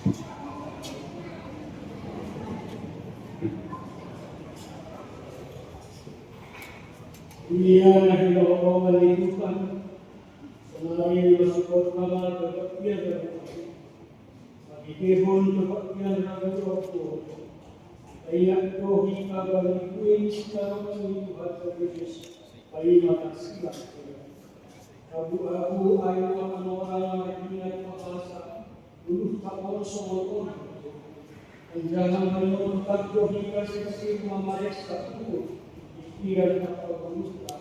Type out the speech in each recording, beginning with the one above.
Dunia yang Allah menentukan selain bersyukur kamal kebahagiaan dan bagi kebun kebahagiaan dan bersyukur ayat tohi kabar kuih sekarang ini bahasa Yesus terima kasih abu-abu ayat orang yang bahasa dulu kapal semua dan jangan menurut tohi kasih memeriksa itu pikiran kapal manusia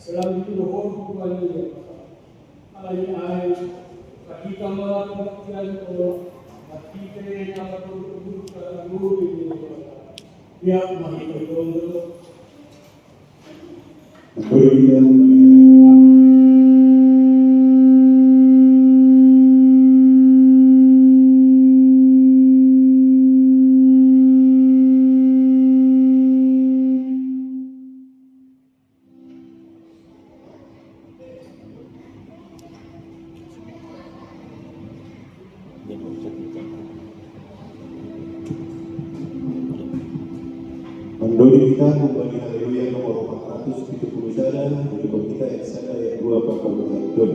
selalu itu hubungan ini ayat kita melakukan Allah kita yang dapat berbuat guru ini ya mari kita Mendorong kita kembali haleluya nomor 470 sana berikut kita yang sana ayat 2 bakal mengatur.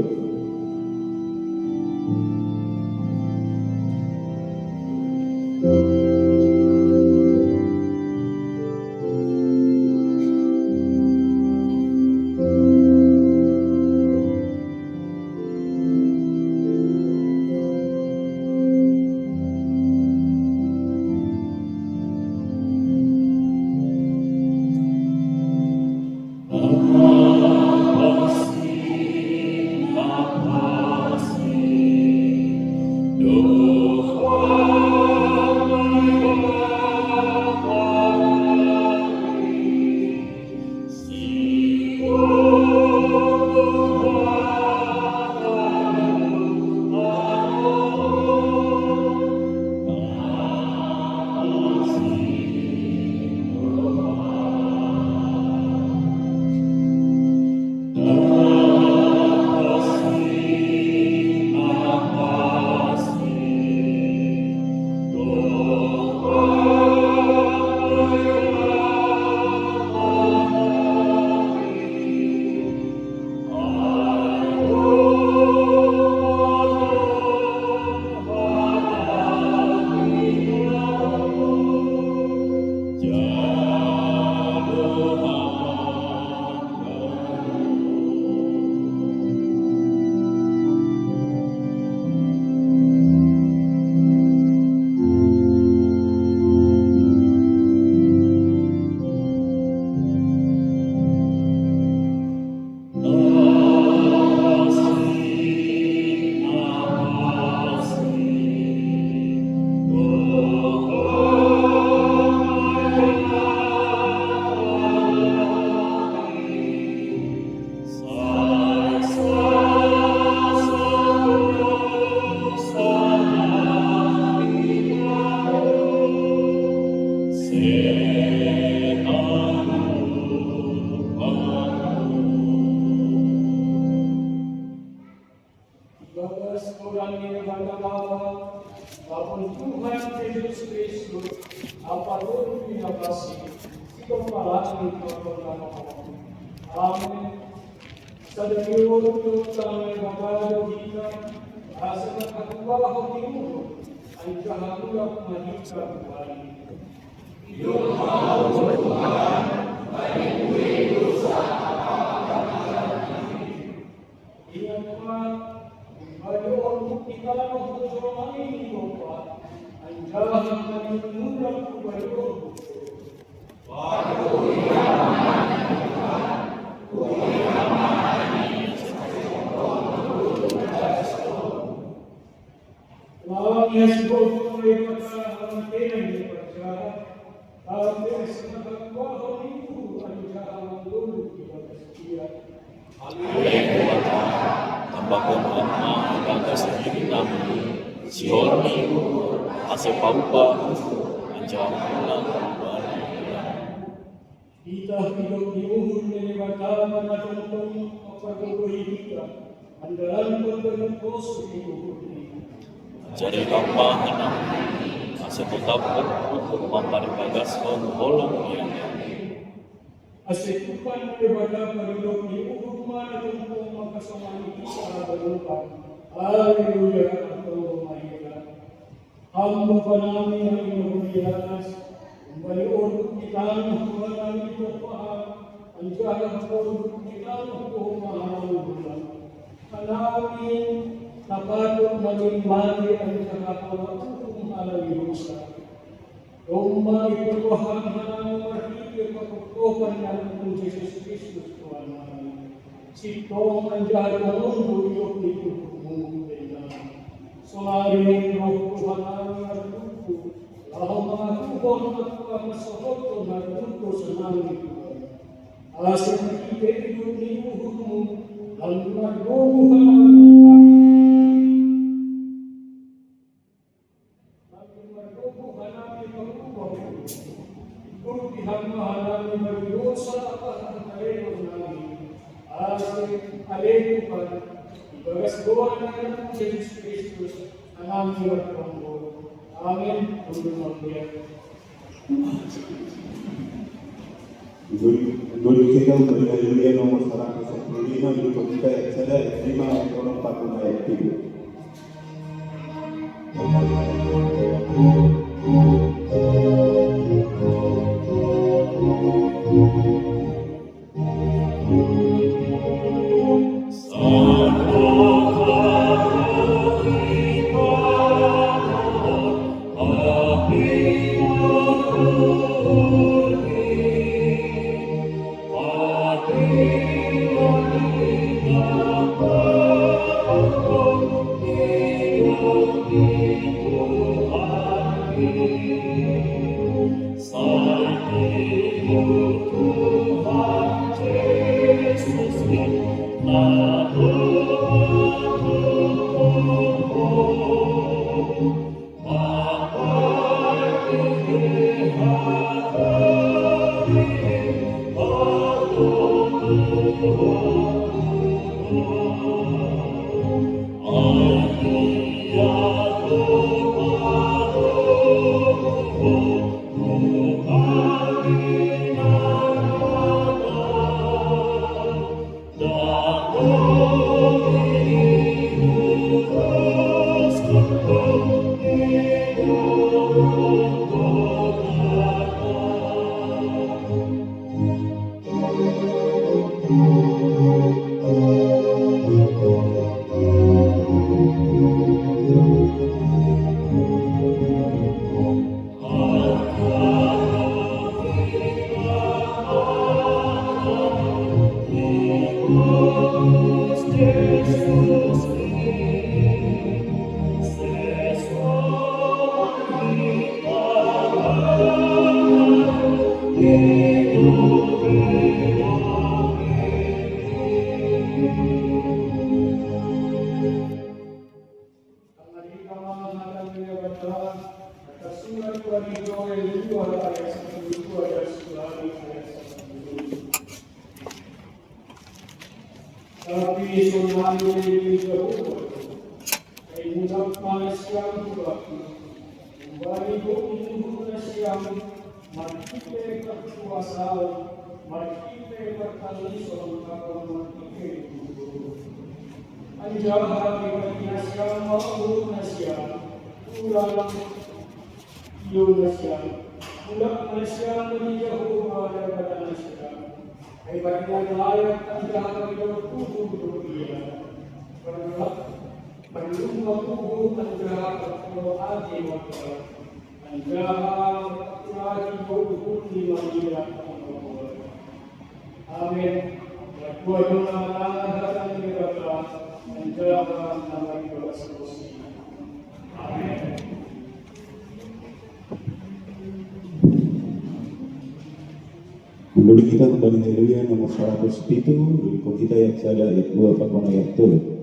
Kita hidup di umur melewati menonton apa kita andalan berbentuk positif ini. Jari kampahanang asa tetap untuk memparibagas holong yang Asitukan kepada penduduk di rumah dan makasamani kita berlupa. Haleluya, Allahumma hamba panami yang inuliatas, kembali untuk kita mengalami kepahan, anjara untuk kita mengalami Halamin, napatut menikmati anjara untuk mengalami dosa. Rumah itu Tuhan mengerti kekokohan yang Yesus Kristus Tuhan kami. Si Tuhan menjadi menunggu hidup di tubuhmu dengan selari roh Tuhan kami bertuku. Lalu mengakukan ketua masyarakat Tuhan bertuku senang di Tuhan. Asal kita hidup di tubuhmu dan berdoa kami. Yesus Kristus, kami berdoa. Amin. Dulu kita untuk haleluya nomor 115 dulu kita saya terima orang 4 ayat 3. Tapi sunami ini berubah, keinginan manusia berubah. Kembali Indonesia, mari kita berkuasa, mari kita bertani selengkap, mari kita anjara Indonesia maupun Indonesia, pulang Indonesia, pulang Malaysia menjauh daripada Malaysia. Hebat yang layak anjara bertubuh dunia, berlumba tubuh anjara berdoa di waktu, anjara lagi bertubuh di majilah. Amin. Berdoa doa datang di dalam anjara nama ibadah solusi. Amin. Dulu kita kembali haleluya nomor 107 dulu kita ayat 1 ayat 2 pakon ayat 3.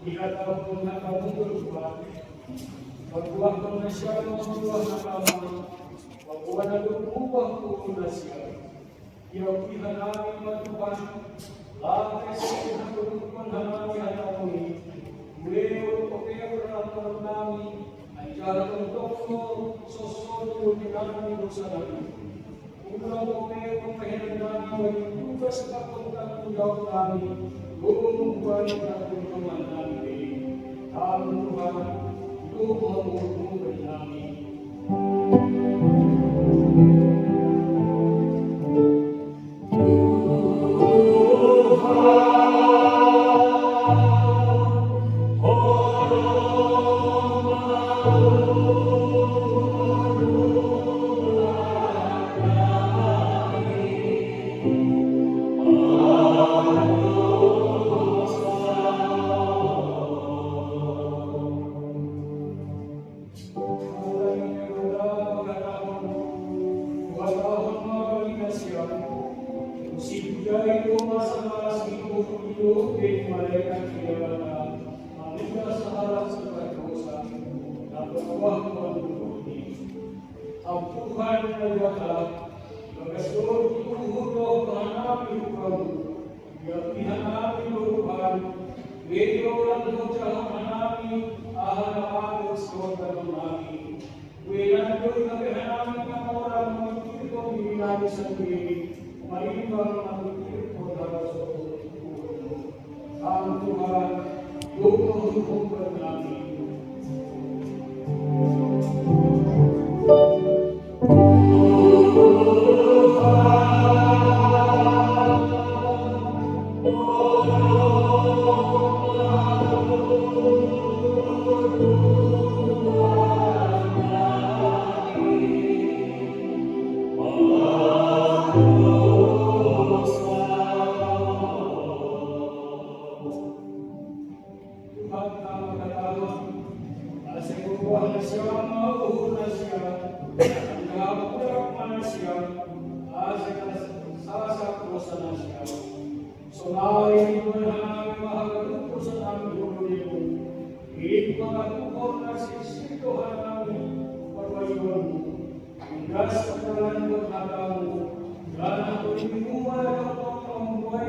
Ikatapun nakamu berbuat, berbuat manusia membuat nakamu, berbuat berubah manusia. Ia pilihan kami Tuhan, lantai sekian berubah kami hadapi. Beliau berapa kami, ajar untuk sosok di kami dosa kami. Ulang pemerintahan kami, tugas tanggung jawab kami. Tuhan Tuhan kami, Tuhan Tuhan kami.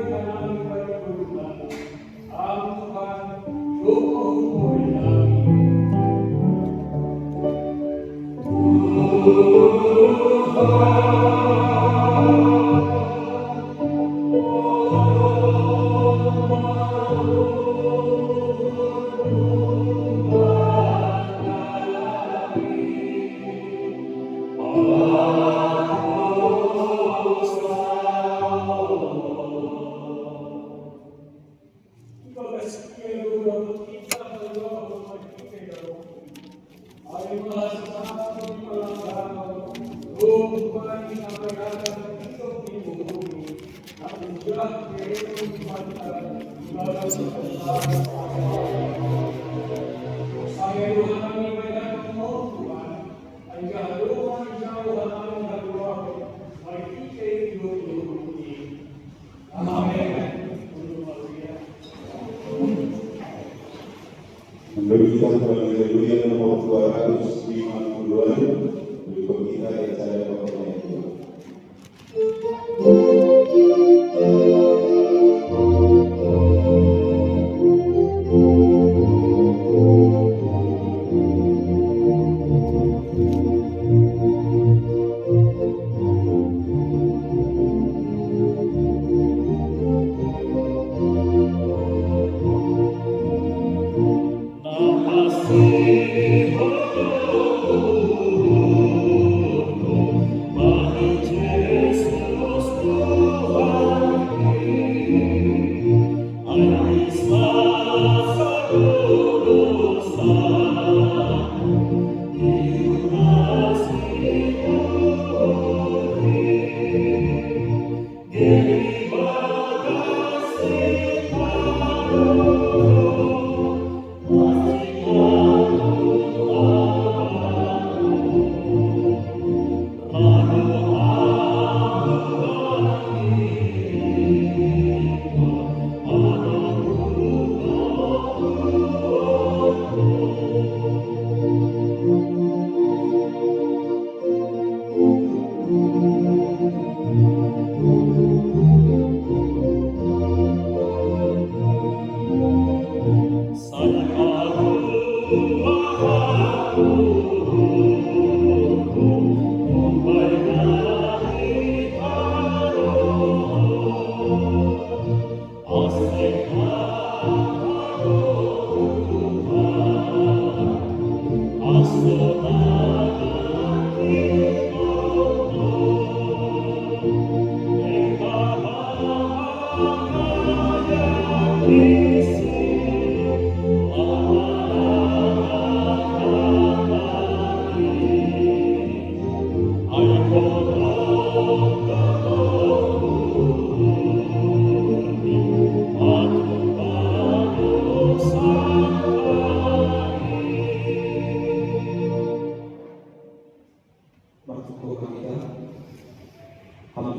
Dan Saya Tuhan kami berkata Tuhan, hingga doa jauh kami berdoa, bagi kita hidup ini. Amin. Memberikan haleluya nomor 252 berikut kita yang saya bacakan itu.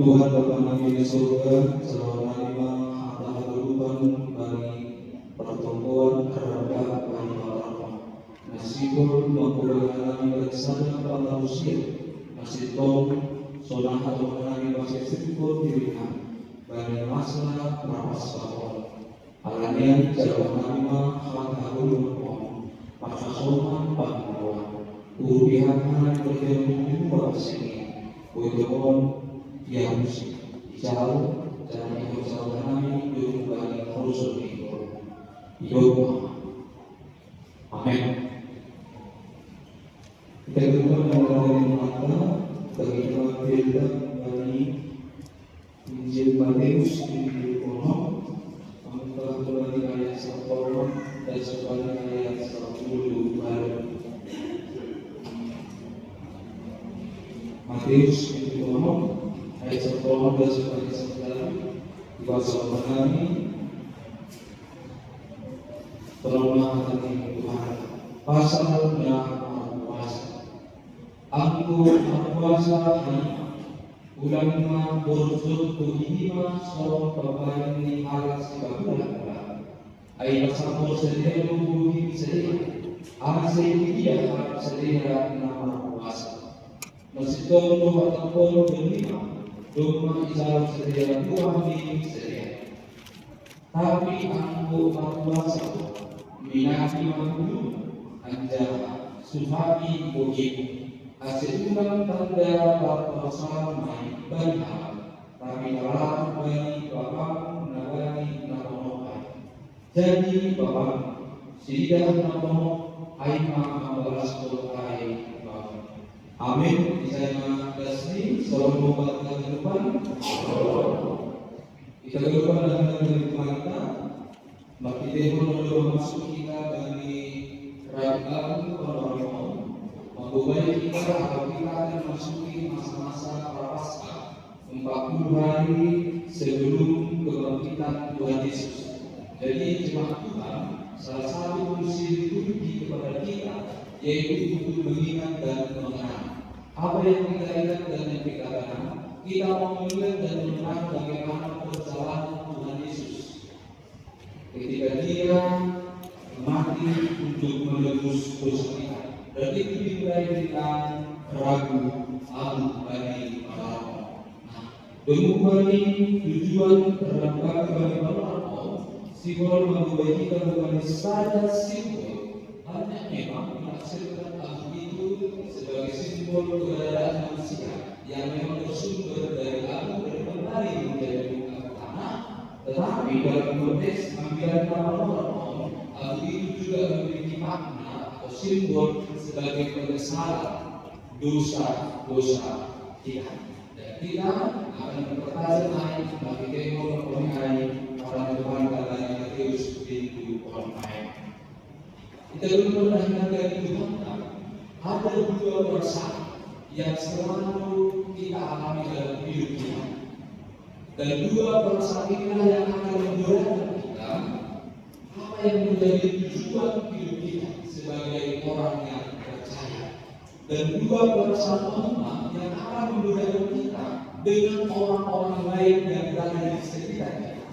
Tuhan Bapa kami di surga, selamat menerima harta kehidupan bagi pertemuan kerajaan bagi Allah. Meskipun mempunyai kami bersama manusia, masih tahu soal atau kami masih sibuk dirinya bagi masalah perasaan. Alanya jauh menerima harta kehidupan, maka soal panggilan, ubihan berjauh di luar sini, ujian yang jauh dan ikut saudara kami hidup bagi Rasul hidup. Amin. Kita berdoa dari mata bagi kita bagi Injil Matius di kolom angka dari ayat 1 dan sampai ayat 10 Matius di kolom ayat 10 dan sampai 11 bahasa kami telah hati Tuhan pasalnya kuasa aku kuasa ulama bersut tuhima so bapak ini halas babulah ayat satu sedia lubuhi sedia asal dia harap sedia nama kuasa meskipun doa ataupun berlima Dogma Islam sedia Tuhan ini sedia. Tapi aku berkuasa minati makhluk anja suhati bogim asetulang tanda berkuasa main banyak tapi dalam bagi bapak nagani nakonokai. Jadi bapak sidah nakono aima membalas kotai bapak. Amin. Saya Dasri, salam obat kehidupan. Kita kehidupan dan kehidupan kita. Maka kita perlu masuk kita bagi kerajaan orang membuat kita agar kita akan masuki masa-masa prapaskah 40 hari sebelum kebangkitan Tuhan Yesus. Jadi jemaat Tuhan, salah satu fungsi liturgi kepada kita yaitu untuk mengingat dan mengenang. Apa yang kita ingat dan yang kita kenang, kita mau mengingat dan mengenang bagaimana perjalanan Tuhan Yesus ketika Dia mati untuk menebus dosa kita. Dan itu dimulai dengan Rabu Abu bagi Malam. Demikian tujuan terhadap bagi Malam, simbol membagikan bukan saja simbol, hanya memang menafsirkan Abu itu sebagai simbol keberadaan manusia yang memang bersumber dari Abu dan kembali menjadi tanah. Tetapi dalam konteks ambilan Malam, Abu itu juga memiliki makna atau simbol sebagai penyesalan dosa-dosa kita. Dan kita akan berkata naik bagi kemur mengenai para Tuhan katanya Matius pintu online. Kita belum pernah ingat dari Tuhan, ada dua perasaan yang selalu kita alami dalam hidup kita. Dan dua perasaan inilah yang akan memberatkan kita apa yang menjadi tujuan hidup kita sebagai orang yang percaya. Dan dua perasaan umat yang akan membedakan kita dengan orang-orang lain yang berada di sekitar kita.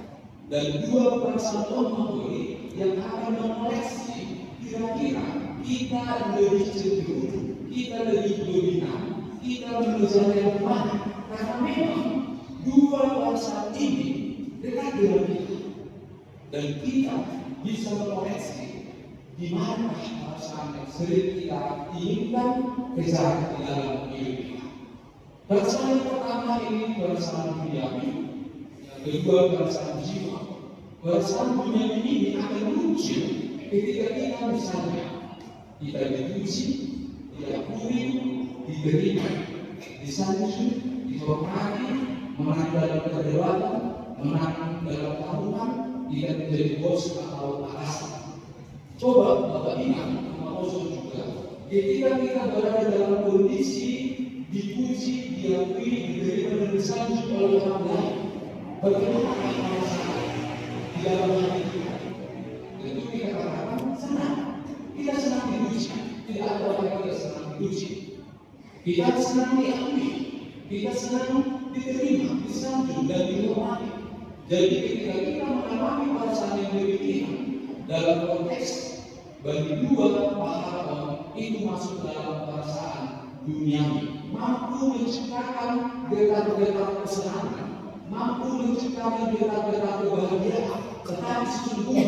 Dan dua perasaan umat ini yang akan mengoreksi kira-kira kita lebih cenderung, kita lebih dominan, kita mengejar yang mana. Karena memang dua perasaan ini dekat dengan kita. Dan kita bisa mengoreksi di mana perasaan yang sering kita inginkan kejar di dalam hidup kita. Perasaan yang pertama ini perasaan duniawi, yang kedua perasaan jiwa. Perasaan duniawi ini akan muncul ketika kita misalnya kita dipuji, diakui, diterima, disanjung, dihormati, menang dalam perdebatan, menang dalam tarungan, tidak menjadi bos atau atasan. Coba Bapak ingat, maksud juga, ketika kita berada dalam kondisi dipuji, diakui, diterima dan disanjung oleh orang lain, bagaimana perasaan di dalam hati kita? Tentu kita katakan senang. Kita senang dipuji, tidak ada orang yang tidak senang dipuji. Kita senang diakui, kita senang diterima, disanjung dan dihormati. Jadi ketika kita mengalami perasaan yang demikian dalam konteks bagi dua pahlawan itu masuk dalam perasaan duniawi, mampu menciptakan detak-detak kesenangan, mampu menciptakan detak-detak kebahagiaan, tetapi sesungguhnya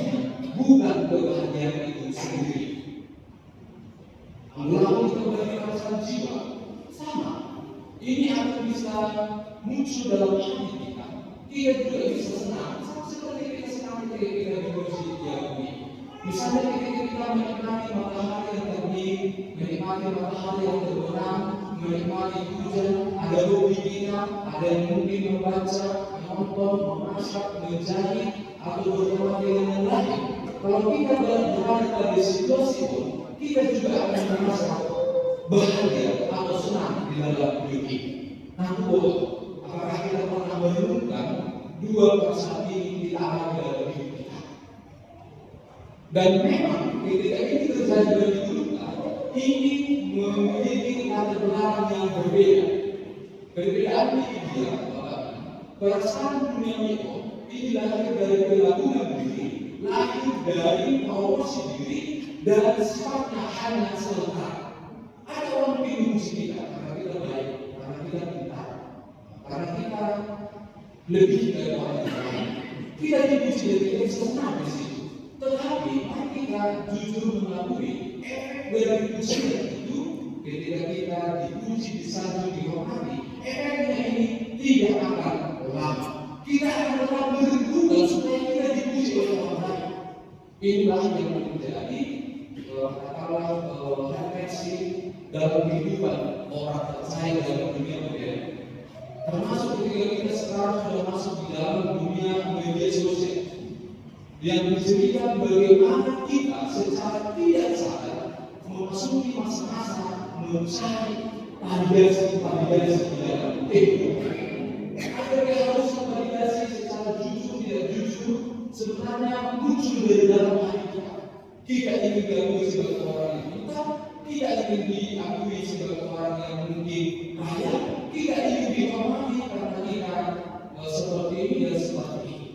bukan kebahagiaan itu sendiri. Kalau kita bagi perasaan jiwa sama, ini akan bisa muncul dalam hati kita. Kita juga bisa senang, seperti kita senang ketika kita dipuji, diakui. Misalnya ketika kita menikmati matahari yang terbit, menikmati matahari yang terbenam, menikmati hujan, ada hobi kita, ada yang mungkin membaca, menonton, memasak, menjahit, atau berjalan dengan yang lain. Kalau kita berada pada situasi itu, kita juga akan merasa bahagia atau senang di dalam hidup ini. Namun, apakah kita pernah menemukan dua perasaan ini kita alami dalam hidup kita? Dan memang ketika ini terjadi bagi kita, ini memiliki latar belakang yang berbeda. Perbedaan ini dia, perasaan dunia ini lahir dari kelakuan diri, lahir dari proporsi diri, dan sifatnya hanya sementara. Ada orang yang memuji kita karena kita baik, karena kita pintar, karena kita lebih dari orang lain. Kita dipuji dan kita senang di situ. Tetapi mari kita jujur mengakui efek dari pujian itu ketika kita dipuji, disanjung, dihormati, efeknya ini tidak akan lama. Kita akan tetap berguna supaya kita dipuji oleh orang lain. Inilah yang menjadi katakanlah refleksi dalam kehidupan orang percaya dalam dunia modern. Termasuk ketika kita sekarang sudah masuk di dalam dunia media sosial yang menjadikan bagaimana kita secara tidak sadar memasuki masa-masa mencari variasi di dalam kehidupan. sebenarnya muncul dari dalam hati kita. Kita ingin diakui sebagai orang yang pintar, kita ingin diakui sebagai orang yang mungkin kaya, kita ingin dihormati karena kita seperti ini dan seperti ini.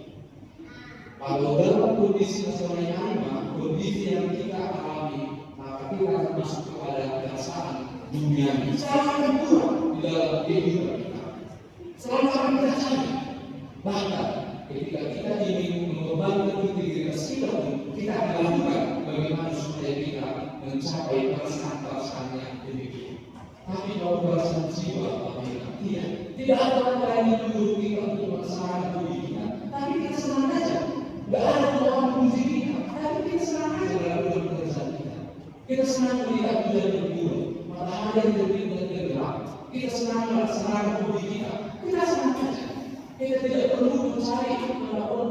Kalau dalam kondisi nasional yang kondisi yang kita alami, maka kita akan masuk kepada perasaan dunia ini. Selalu akan kurang di dalam kehidupan kita. Selalu akan percaya. Bahkan ketika kita ingin mengembangkan integritas kita pun, kita akan lakukan bagaimana supaya kita mencapai perasaan-perasaan yang demikian. Tapi kalau perasaan jiwa, tidak ada orang lain yang menyuruh kita untuk melaksanakan hobi kita, tapi kita senang saja. Tidak ada orang puji kita, tapi kita senang saja dalam pekerjaan kita. Kita senang melihat bulan berbulan, matahari yang terbit dan tergelam. Kita senang melaksanakan hobi kita, kita senang saja. Kita tidak perlu mencari pengakuan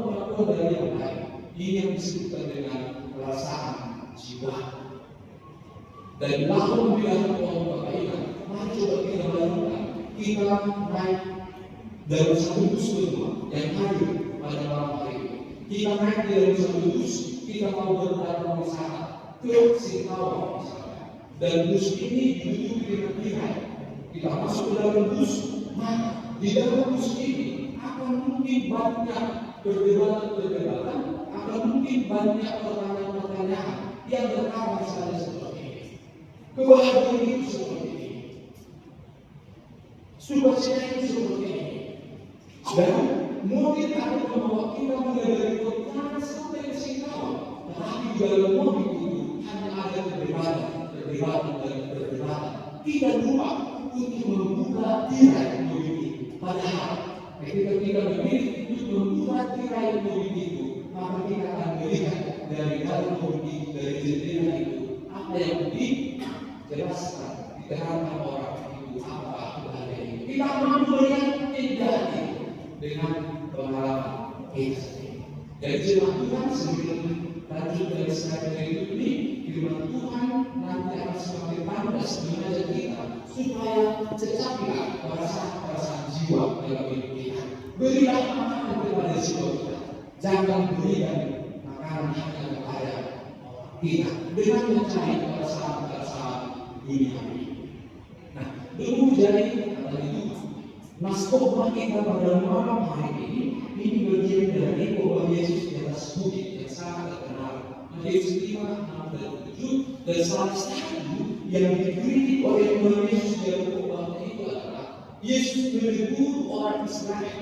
dari yang lain. Ini yang disebutkan dengan perasaan jiwa. Dan lalu bilang kebaikan, mari coba kita bayangkan, kita naik dalam satu bus benua yang hadir pada malam hari ini. Kita naik dalam satu bus, kita mau berdalam wisata ke Singkawang misalnya. Dan bus ini diduduki dengan tirai. Kita masuk ke dalam bus, maka di dalam bus ini akan mungkin banyak perdebatan, akan mungkin banyak pertanyaan-pertanyaan yang berkaitan misalnya seperti ini. Kebahagiaan itu seperti ini, sukacita itu seperti ini, dan mobil akan membawa kita mulai dari Pontianak sampai ke Singkawang. Tetapi di dalam mobil itu hanya ada perdebatan. Kita lupa untuk membuka tirai mobil itu. Padahal ketika kita memilih untuk membuka tirai mobil itu, maka kita akan melihat dari dalam mobil itu, dari jendela itu, apa yang dijelaskan, diterangkan orang itu apa kebahagiaan itu. Kita mampu melihat tidak itu dengan pengalaman kita sendiri. Dari firman Tuhan sebelum lanjut dari slide berikut ini, firman Tuhan nanti akan semakin pantas mengajak kita supaya cecapilah perasaan jiwa dalam hidup kita. Berilah makanan kepada jiwa kita, jangan berikan makanan hanya kepada kita dengan mencari perasaan dunia ini. Nah, dulu jadi kata itu, naskah kita pada malam hari ini bagian dari khotbah Yesus di atas bukit yang sangat terkenal. Yesus 5:6-7, dan salah satu yang dikritik oleh Yesus dalam khotbahnya itu adalah Yesus menegur orang Israel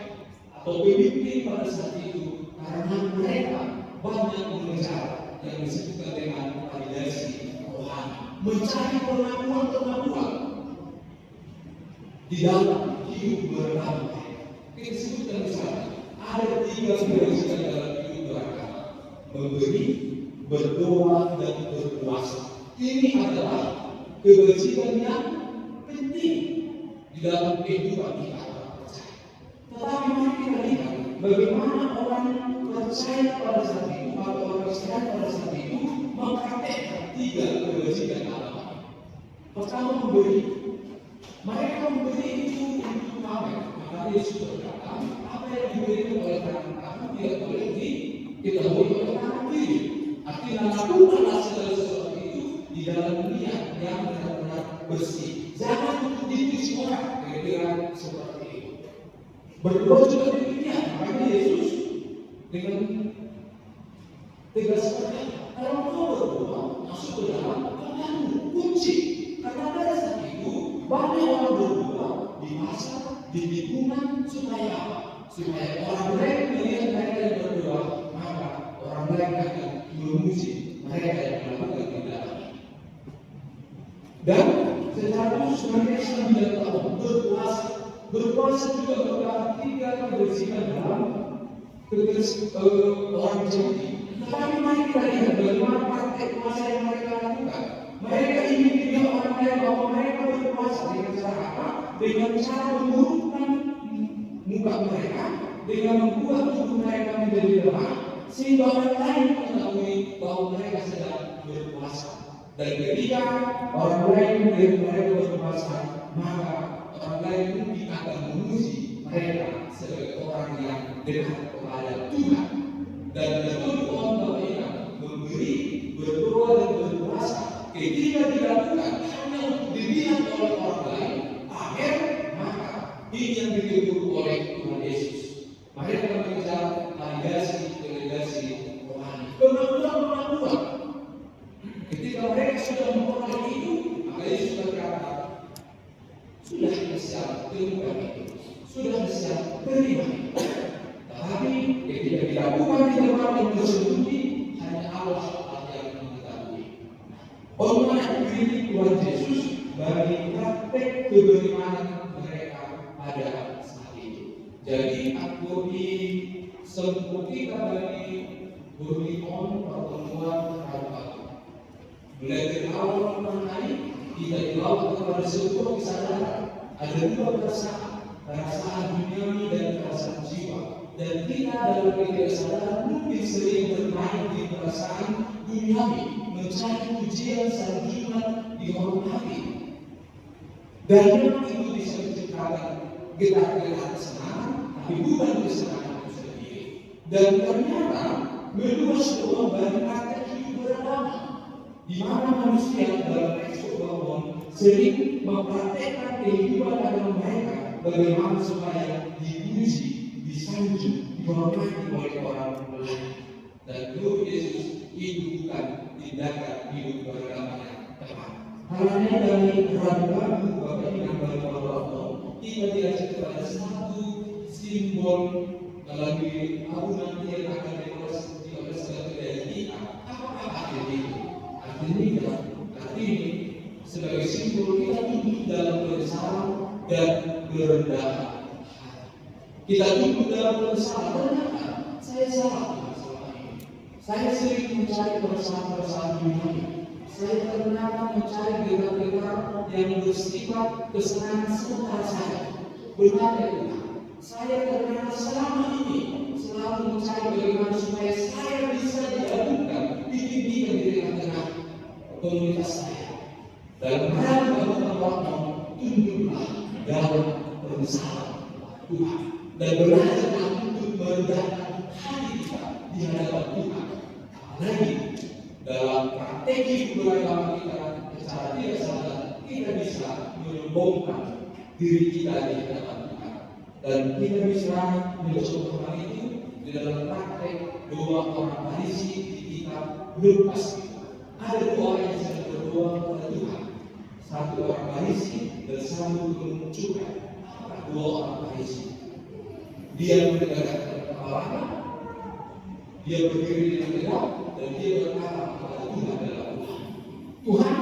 atau pemimpin pada saat itu karena mereka banyak mengejar yang disebutkan dengan validasi rohani, mencari pengakuan di dalam hidup beragama. Kita sebutkan misalnya ada 3 kewajiban dalam hidup beragama: memberi, berdoa, dan berpuasa. Ini adalah kewajiban yang penting di dalam kehidupan kita. Tetapi mari kita lihat bagaimana orang percaya pada saat itu atau orang Kristen pada saat itu mempraktekkan 3 kewajiban agama. Pertama, memberi. Mereka memberi itu untuk pamer. Maka Yesus berkata, apa yang diberikan oleh tangan kamu tidak boleh diketahui oleh tangan kiri. Artinya lakukanlah segala sesuatu itu di dalam niat yang benar-benar bersih. Jangan untuk dipuji orang. Kira-kira seperti itu. Berdoa juga demikian. Makanya Yesus dengan tegas sekali, kalau kau berdoa masuk ke dalam kamarmu, kunci. Karena pada saat itu banyak orang berdoa di pasar, di lingkungan, supaya apa? Supaya orang lain melihat mereka yang berdoa, maka orang lain akan memuji mereka yang melakukan tindakan. Dan secara khusus mereka Islam tidak tahu berpuasa. Berpuasa juga merupakan 3 kewajiban dalam orang Yahudi. Tetapi mari kita lihat bagaimana praktek puasa yang mereka lakukan. Mereka ingin dilihat orang lain bahwa mereka berpuasa dengan cara apa? Dengan cara memurukkan muka mereka, dengan membuat tubuh mereka menjadi lemah, sehingga orang lain mengetahui bahwa mereka sedang berpuasa. Dan ketika orang lain melihat mereka berpuasa, maka orang lain mungkin akan memuji mereka sebagai orang yang dekat kepada Tuhan. Dan keberimanan mereka pada saat itu. Jadi aku di sebelum kita dari berlion pertemuan Rabu, mulai dari awal mengenai kita dibawa kepada sebuah kesadaran. Ada dua perasaan duniawi dan perasaan jiwa. Dan kita dalam kesadaran mungkin sering bermain di perasaan duniawi, mencari pujian, sanjungan, dihormati. Dan memang itu bisa menciptakan gerak-gerak kesenangan, tapi bukan kesenangan itu sendiri. Dan ternyata meluas ruang bagi praktek hidup beragama, di mana manusia dalam eksobahon sering mempraktekkan kehidupan agama mereka bagaimana supaya dipuji, disanjung, dihormati oleh orang lain. Dan Tuhan Yesus itu bukan tindakan hidup beragama yang tepat. Karena dari ragu-ragu Bapak Ibu dan Bapak kita diajak kepada satu simbol melalui abu nanti yang akan dioleskan dari kita. Apa artinya itu? Artinya sebagai simbol kita duduk dalam penyesalan dan kerendahan. Kita duduk dalam penyesalan. Ternyata saya salah selama ini. Saya sering mencari perasaan-perasaan dunia. Saya ternyata mencari gerak-gerak yang bersifat kesenangan sementara saya. Benar ya Tuhan? Saya ternyata selama ini selalu mencari bagaimana supaya saya bisa diadukan, ditinggikan di tengah-tengah komunitas saya. Dan dalam waktu tunduklah dalam penyesalan Tuhan dan belajarlah untuk merendahkan hati kita di hadapan Tuhan. Apalagi dalam praktek hidup beragama kita secara tidak sadar kita bisa menyombongkan diri kita di hadapan Tuhan. Dan kita bisa mencoba hal itu di dalam praktek doa orang Farisi di kitab Lukas. Ada dua orang yang sedang berdoa kepada Tuhan. Satu orang Farisi dan satu tukang cukai. Dua orang Farisi. Dia mendekatkan kepalanya, dia berdiri dengan tegak dan dia berkata kepada Tuhan dalam Tuhan. Tuhan,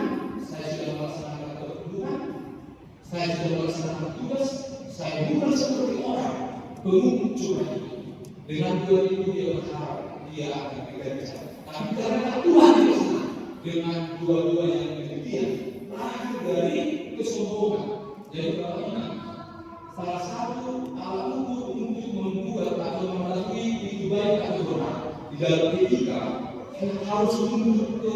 saya sudah melaksanakan keperluan, saya sudah melaksanakan tugas, saya bukan seperti orang pemungut cukai. Dengan dua itu dia berharap dia akan dikerja. Tapi karena Tuhan itu senang dengan dua-dua yang demikian, lahir dari kesombongan. Jadi Bapak ingat, salah satu alat ukur untuk membuat atau melalui itu baik atau benar di dalam etika harus menuju ke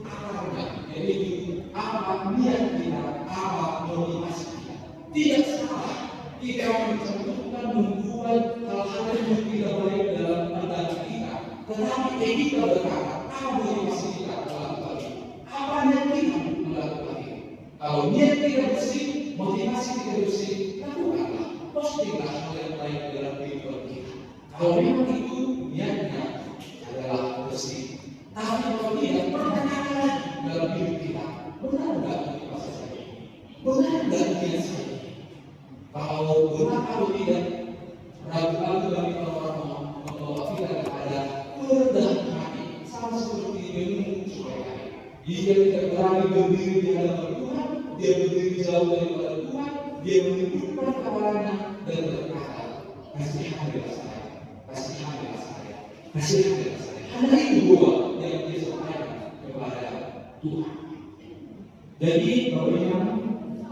akarnya, yaitu apa niat kita, apa motivasi kita. Tidak salah kita mencontohkan membuat hal-hal yang tidak baik dalam pandangan kita, tetapi etika berkata apa motivasi kita melakukan itu, apa niat kita melakukan itu. Kalau niat kita bersih, motivasi kita bersih, lakukanlah, postinglah hal yang baik dalam kehidupan kita. Kalau memang itu niatnya adalah bersih, tapi kalau tidak, pertanyakan lagi dalam hidup kita, benar enggak motivasi saya? Benar enggak niat saya? Kalau benar atau tidak, ragu-ragu bagi orang membawa kita kepada kerendahan hati, sama seperti memungut cukai. Dia tidak berani berdiri di hadapan Tuhan, dia berdiri jauh daripada Tuhan, dia menundukkan kepalanya dan berkata, kasihanilah saya, kasihanilah saya, kasihanilah saya. Hanya itu doa yang dia sampaikan kepada Tuhan. Jadi bagaimana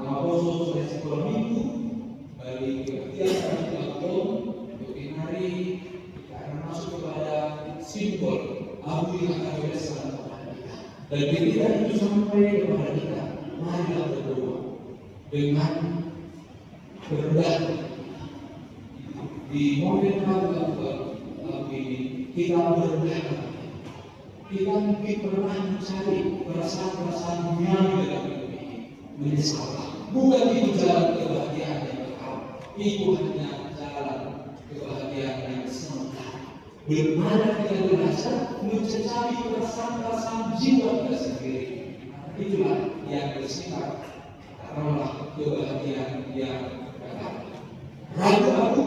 apostol sudah sekolah minggu bagi pengertian kami lakukan untuk hari kita akan masuk kepada simbol abu yang akan berkesan kepada kita. Dan ketika itu sampai kepada kita, marilah berdoa dengan berendah di momen tapi kita berendah. Kita mungkin pernah mencari perasaan-perasaan duniawi dalam hidup ini, menyesalkan. Bukan itu jalan kebahagiaan yang kekal, itu hanya jalan kebahagiaan yang sementara. Belum ada kita belajar mencari perasaan-perasaan jiwa kita sendiri. Itulah yang bersifat taruhlah kebahagiaan yang kekal. Ragu-ragu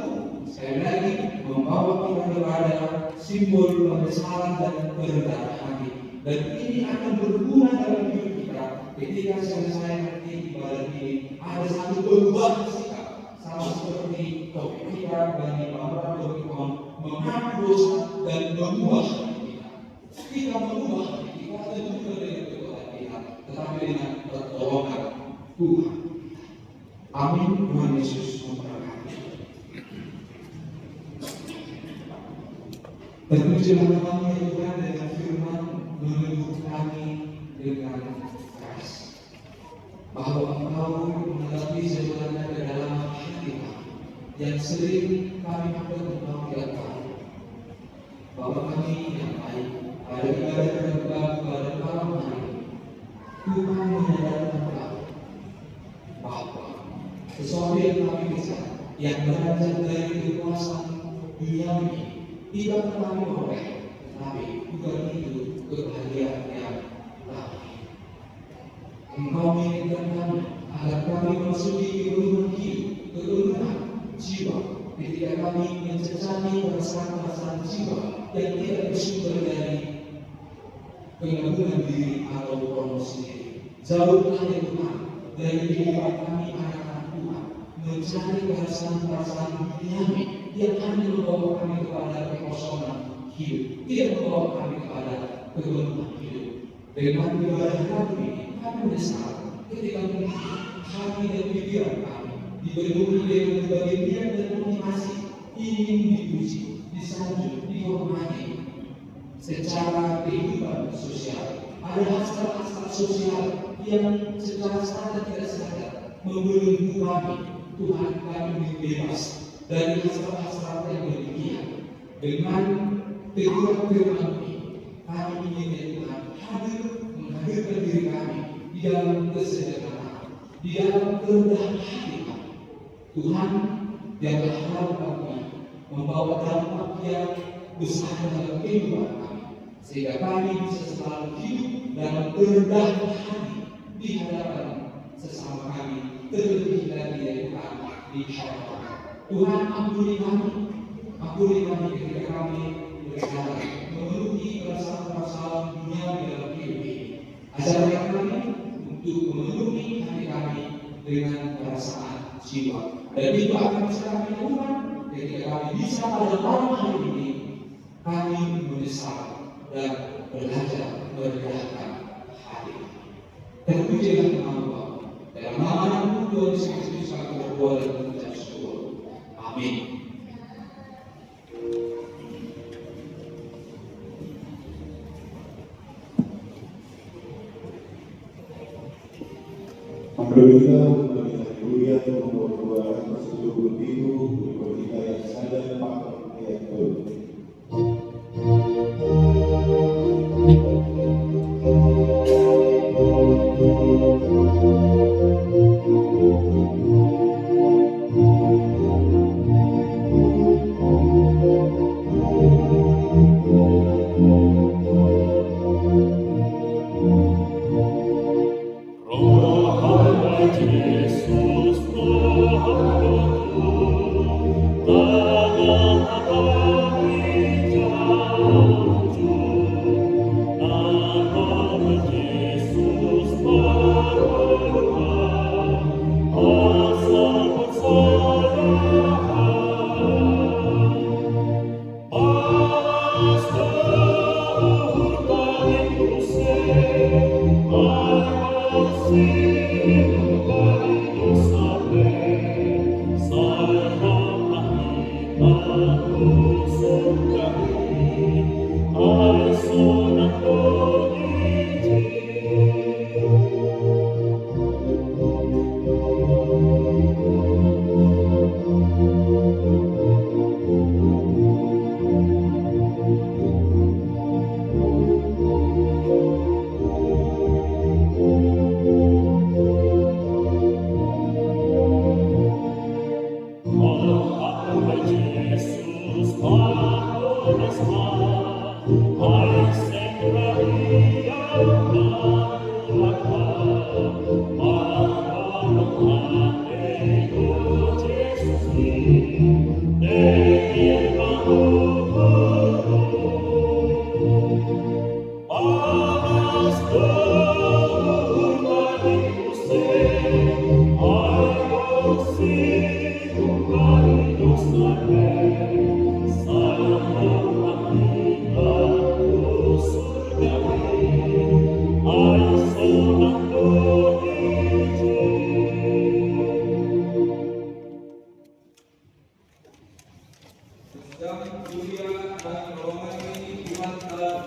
sekali lagi membawa kita kepada simbol penyesalan dan kerendahan hati. Dan ini akan berguna dalam hidup kita ketika selesai nanti ibadah ini ada satu perubahan sikap, sama seperti ketika Bani Abraham mengaku dosa dan mengubah hati kita. Kita mengubah hati kita tentu bukan dengan kekuatan kita, tetapi dengan pertolongan Tuhan. Amin. Tuhan Yesus memberkati. Terpujilah kami Tuhan dengan firman meneguh kami dengan keras, bahwa Engkau menghadapi sebenarnya kedalaman hati kami yang sering kami dapat Engkau tidak tahu, bahwa kami yang baik pada ibadah terbuka pada malam hari Tuhan menyadarkan kami bahwa sesuatu yang kami bisa yang berasal dari kekuasaan dunia ini tidak kami peroleh, tetapi bukan itu kebahagiaan yang lain. Engkau menginginkan kami agar kami memasuki keluruhan hidup, keluruhan jiwa, ketika kami mencecani perasaan-perasaan jiwa yang tidak bersumber dari pengagungan diri atau promosi diri. Jauhlah ya Tuhan dari kehidupan kami anak-anak Tuhan mencari perasaan-perasaan duniawi yang hanya membawa kami kepada kekosongan hidup, tidak membawa kami kepada kemenuhan hidup. Dengan ibadah kami ini, kami menyesal ketika hati dan pikiran kami dipenuhi dengan berbagai niat dan motivasi ingin dipuji, disanjung, dihormati secara kehidupan sosial. Ada hasrat-hasrat sosial yang secara sadar tidak sadar membelenggu kami. Tuhan, kami bebas dari hasrat-hasrat yang demikian. Dengan teguran firman ini, kami ingin ya Tuhan hadir menghadirkan diri kami di dalam kesederhanaan, di dalam kerendahan hati kami. Tuhan, janganlah harap kami membawa dampak yang besar dalam kehidupan kami, sehingga kami bisa selalu hidup dalam kerendahan hati di hadapan sesama kami, terlebih lagi ya Tuhan di hadapan. Tuhan, ampuni kami ketika kami bersalah, memenuhi perasaan-perasaan dunia di dalam hidup ini. Ajarkan kami untuk memenuhi hati kami dengan perasaan jiwa, dan itu akan bisa kami lakukan ketika kami bisa pada malam hari ini kami menyesal dan belajar merendahkan hati. Terpujilah nama Tuhan. Dalam nama Tuhan Yesus Kristus kami berdoa dan mengucap syukur. Amin. Memberikan haleluya nomor 277 berita yang sadar Pak ayat 2.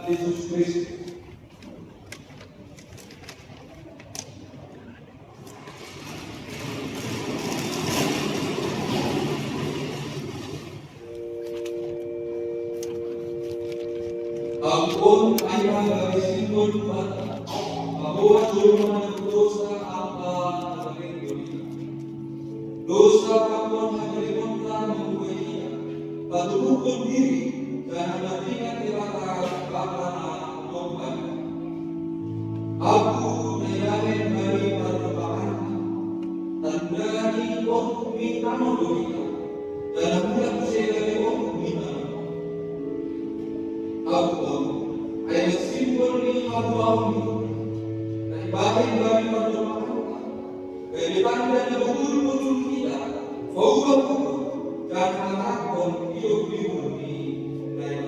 Yesus Kristus. Ampun ayah dari simbol Tuhan, bahwa cuma dosa apa dari dosa kamu hari kontan membuatnya, batu hukum diri dan mengingat irata bapana Tuhan. Aku menyalahin dari perkembangan, dan dari orang minta kita, dan bukan saya dari orang minta. Aku ayat simbol ni hawa dan bagian dari perjuangan kehidupan dan betul-betul kita fokus dan melakukan hidup di bumi dan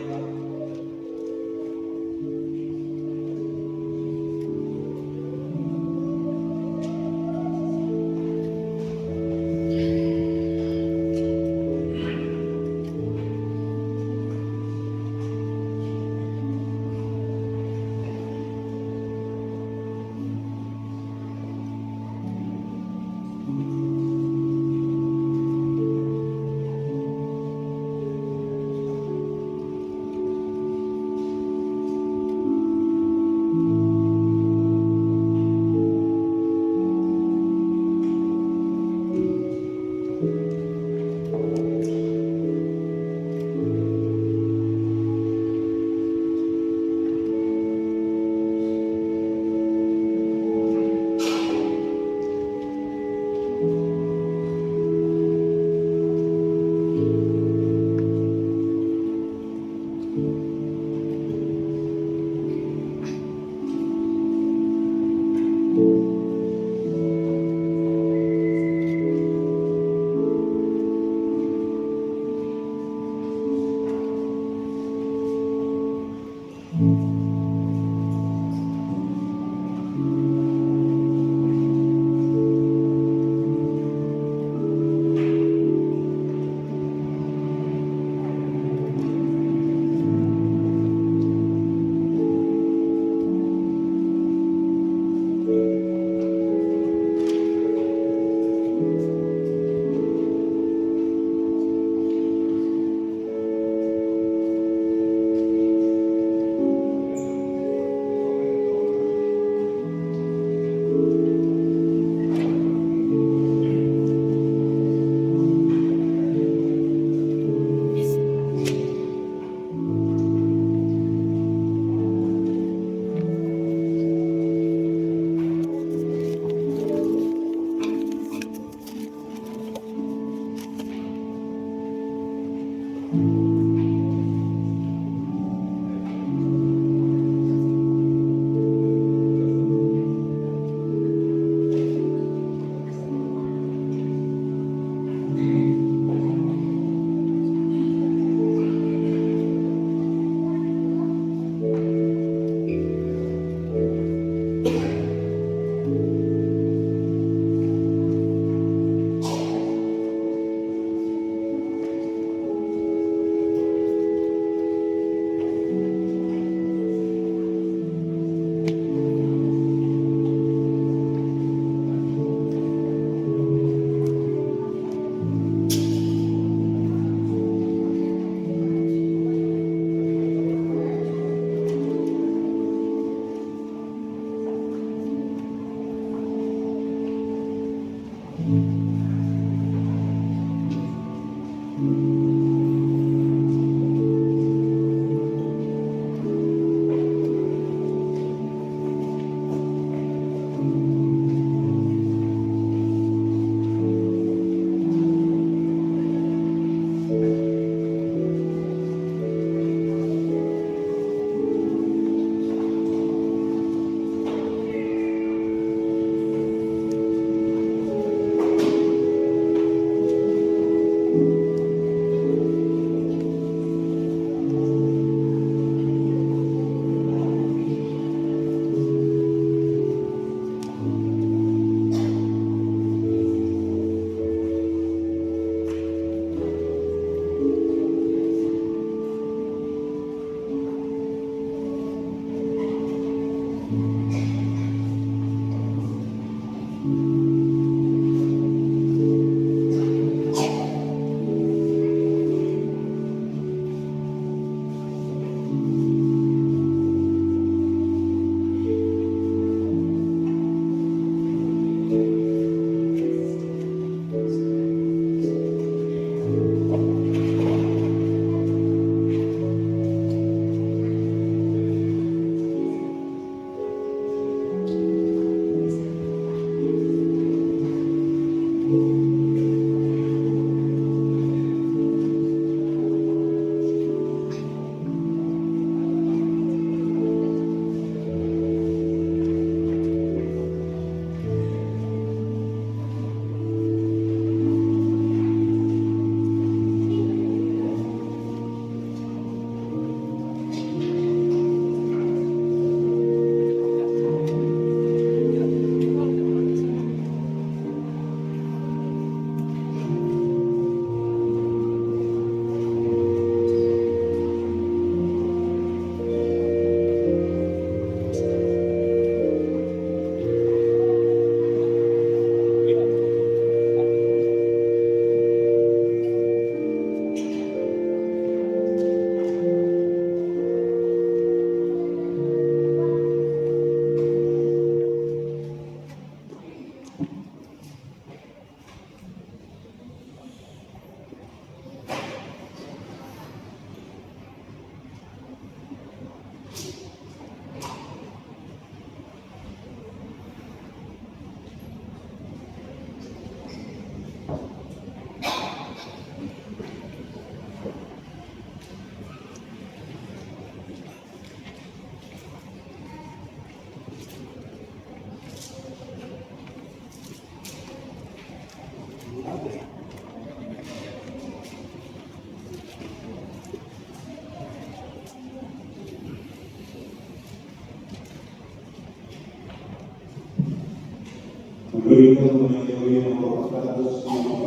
Berikan menjauhi yang merupakan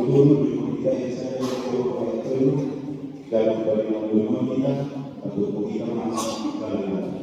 guru kita yang saya itu dalam bagaimana kita untuk kita masuk dalam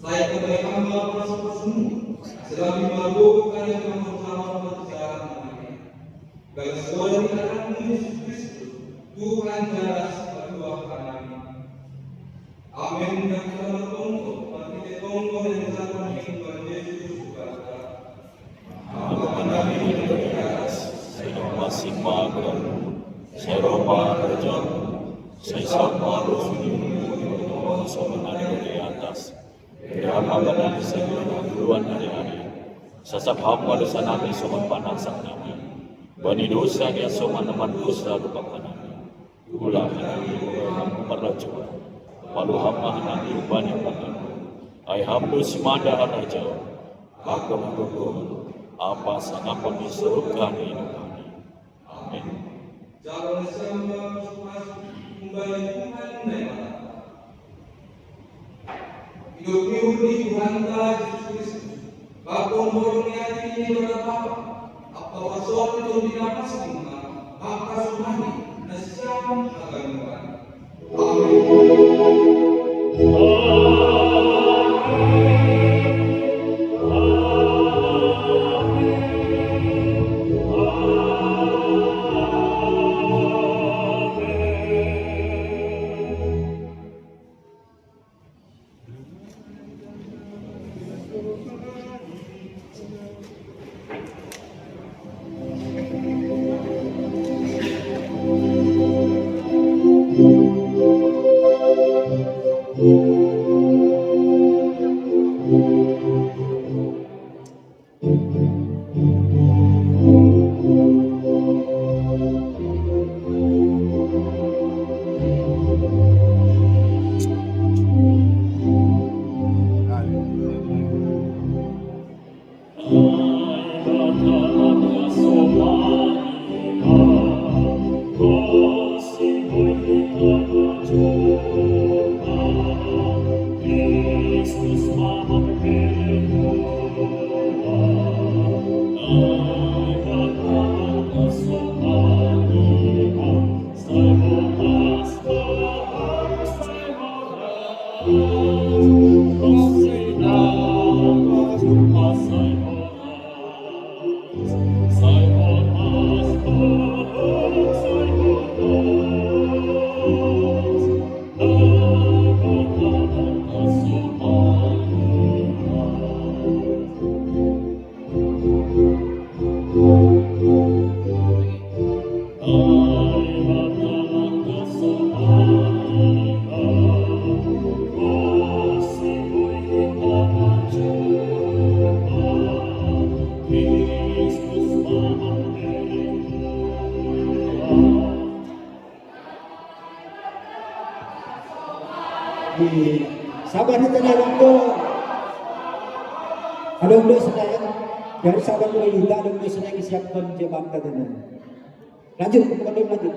Saya kebaik hamba berasa semua. Dalam anak Yesus Kristus, Tuhan jelas kedua kami. Amin. Dan kita tunggu, kita tunggu yang sama Tuhan Yesus berkata. Saya masih mager, saya Roma kerjaan, saya sama Rasul sama dari atas. Berapa badan saya duluan hari-hari. Sasap hamba dosa nabi soman panasak nabi. Bani dosa dia soman teman dosa kepakan nabi. Ulah nabi hamba merajua. Walau hamba nabi banyak badan. Ai hamba simada raja. Aku menunggu apa sangat diserukan hidup kami. Amin. Jangan sampai kembali Tuhan memang. Hidup di Tuhan Yesus Kristus. Bapa murni ini berapa? Apa wasol itu dinapas lima? Maka suhani nasyam agamuan. Sabar itu ada untuk sedang dari sabar mulai kita ada untuk sedang disiapkan jabatan. Lanjut, lanjut.